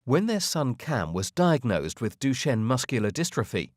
When their son Cam was diagnosed with Duchenne muscular dystrophy,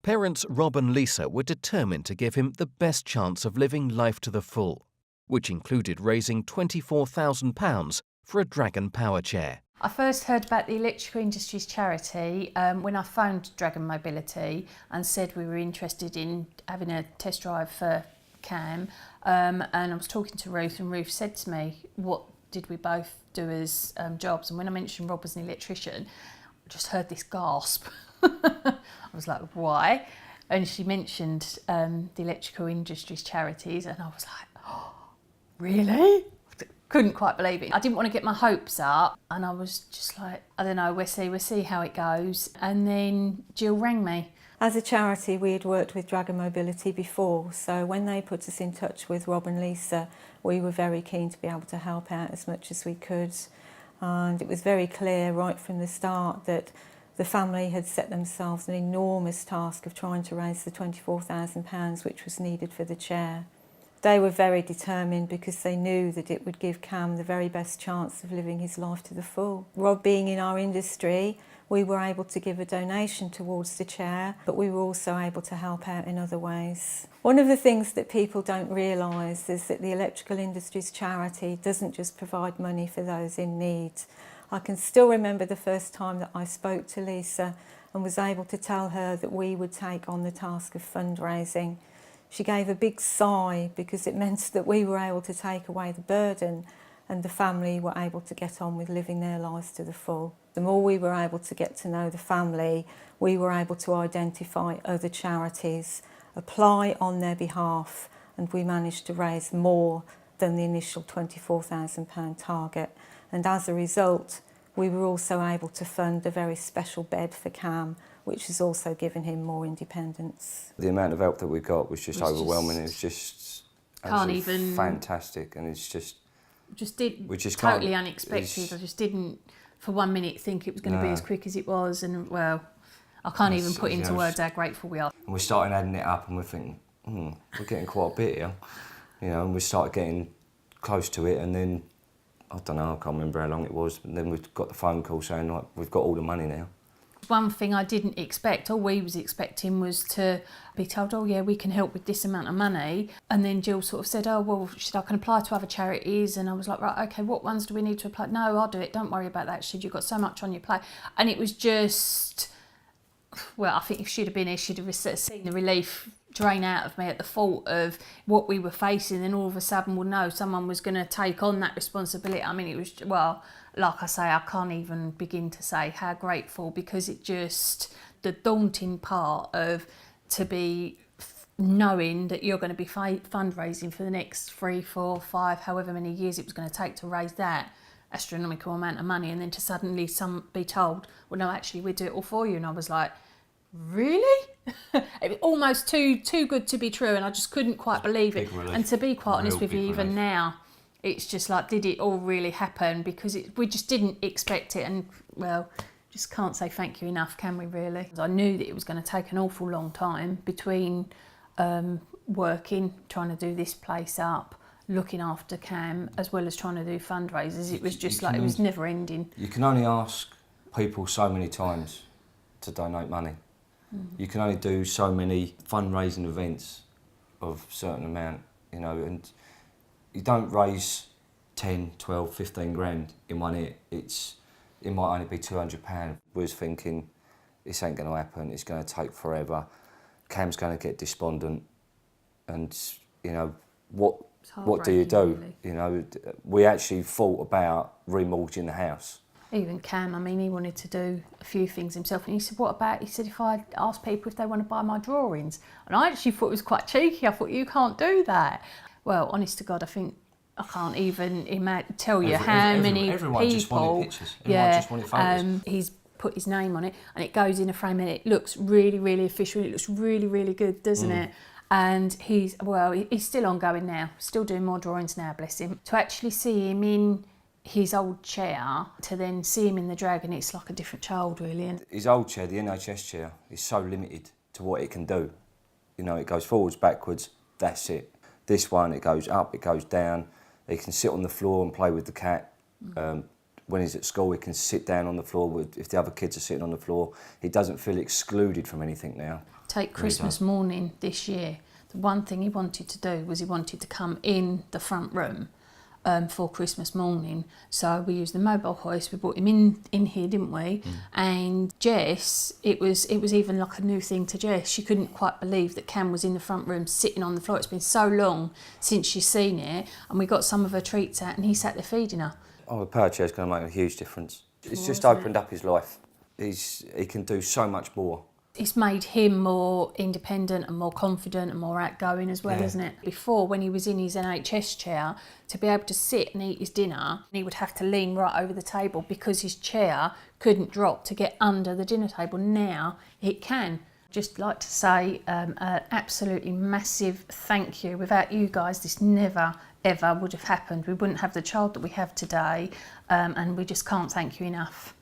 parents Rob and Lisa were determined to give him the best chance of living life to the full, which included raising £24,000 for a Dragon power chair. I first heard about the electrical industries charity when I phoned Dragon Mobility and said we were interested in having a test drive for Cam, and I was talking to Ruth, and Ruth said to me, what did we both do as jobs? And when I mentioned Rob was an electrician, I just heard this gasp. I was like, why? And she mentioned the electrical industries charities, and I was like, oh, really? Couldn't quite believe it. I didn't want to get my hopes up, and I was just like, I don't know, we'll see how it goes. And then Jill rang me. As a charity, we had worked with Dragon Mobility before, so when they put us in touch with Rob and Lisa, we were very keen to be able to help out as much as we could. And it was very clear right from the start that the family had set themselves an enormous task of trying to raise the £24,000 which was needed for the chair. They were very determined because they knew that it would give Cam the very best chance of living his life to the full. Rob being in our industry, we were able to give a donation towards the chair, but we were also able to help out in other ways. One of the things that people don't realise is that the Electrical Industries Charity doesn't just provide money for those in need. I can still remember the first time that I spoke to Lisa and was able to tell her that we would take on the task of fundraising. She gave a big sigh because it meant that we were able to take away the burden and the family were able to get on with living their lives to the full. The more we were able to get to know the family, we were able to identify other charities, apply on their behalf, and we managed to raise more than the initial £24,000 target. And as a result, we were also able to fund a very special bed for Cam, which has also given him more independence. The amount of help that we got was just overwhelming. It was just fantastic, and it's just totally unexpected. I just didn't for 1 minute think it was going to be as quick as it was, and well, I can't even put into words how grateful we are. And we're starting adding it up, and we're thinking, we're getting quite a bit here, and we started getting close to it, and then I don't know, I can't remember how long it was, but then we got the phone call saying like we've got all the money now. One thing I didn't expect, all we was expecting, was to be told, oh yeah, we can help with this amount of money. And then Jill sort of said, oh well, I can apply to other charities. And I was like, right, okay, what ones do we need to apply? No, I'll do it, don't worry about that. You've got so much on your plate. And it was just, well, I think if she'd have been here, she'd have seen the relief drain out of me at the thought of what we were facing. And all of a sudden, well, no, someone was going to take on that responsibility. I mean, it was, well, like I say, I can't even begin to say how grateful, because it just, the daunting part of to be knowing that you're going to be fundraising for the next 3, 4, 5, however many years it was going to take to raise that astronomical amount of money, and then to suddenly be told, well, no, actually, we do it all for you. And I was like, really? It was almost too good to be true, and I just couldn't quite believe it. And to be quite honest with you, even now, it's just like, did it all really happen? Because we just didn't expect it, and well, just can't say thank you enough, can we really? I knew that it was going to take an awful long time between working, trying to do this place up, looking after Cam, as well as trying to do fundraisers. It was just like, it was never ending. You can only ask people so many times to donate money. You can only do so many fundraising events of a certain amount, and you don't raise 10, 12, 15 grand in one hit. It might only be £200. We was thinking, this ain't going to happen, it's going to take forever. Cam's going to get despondent, and what do you do? Really. We actually thought about remortgaging the house. Even Cam, I mean, he wanted to do a few things himself, and he said, what about, he said, if I ask people if they want to buy my drawings? And I actually thought it was quite cheeky. I thought, you can't do that. Well, honest to God, I think I can't even tell you how many everyone people. Just wanted pictures. Everyone just wanted photos. He's put his name on it, and it goes in a frame, and it looks really, really official. It looks really, really good, doesn't it? And he's still ongoing now, still doing more drawings now, bless him. To actually see him in his old chair, to then see him in the Dragon, it's like a different child, really. And his old chair, the NHS chair, is so limited to what it can do. It goes forwards, backwards, that's it. This one, it goes up, it goes down. He can sit on the floor and play with the cat. when he's at school, he can sit down on the floor if the other kids are sitting on the floor. He doesn't feel excluded from anything now. Take Christmas morning this year. The one thing he wanted to do was he wanted to come in the front room for Christmas morning. So we used the mobile hoist. We brought him in here, didn't we? And Jess, it was even like a new thing to Jess. She couldn't quite believe that Cam was in the front room sitting on the floor. It's been so long since she's seen it, and we got some of her treats out and he sat there feeding her. Oh, the power chair's going to make a huge difference. It's just opened up his life. He can do so much more. It's made him more independent and more confident and more outgoing as well, isn't it? Before, when he was in his NHS chair, to be able to sit and eat his dinner, he would have to lean right over the table because his chair couldn't drop to get under the dinner table. Now it can. Just like to say an absolutely massive thank you. Without you guys, this never ever would have happened. We wouldn't have the child that we have today, and we just can't thank you enough.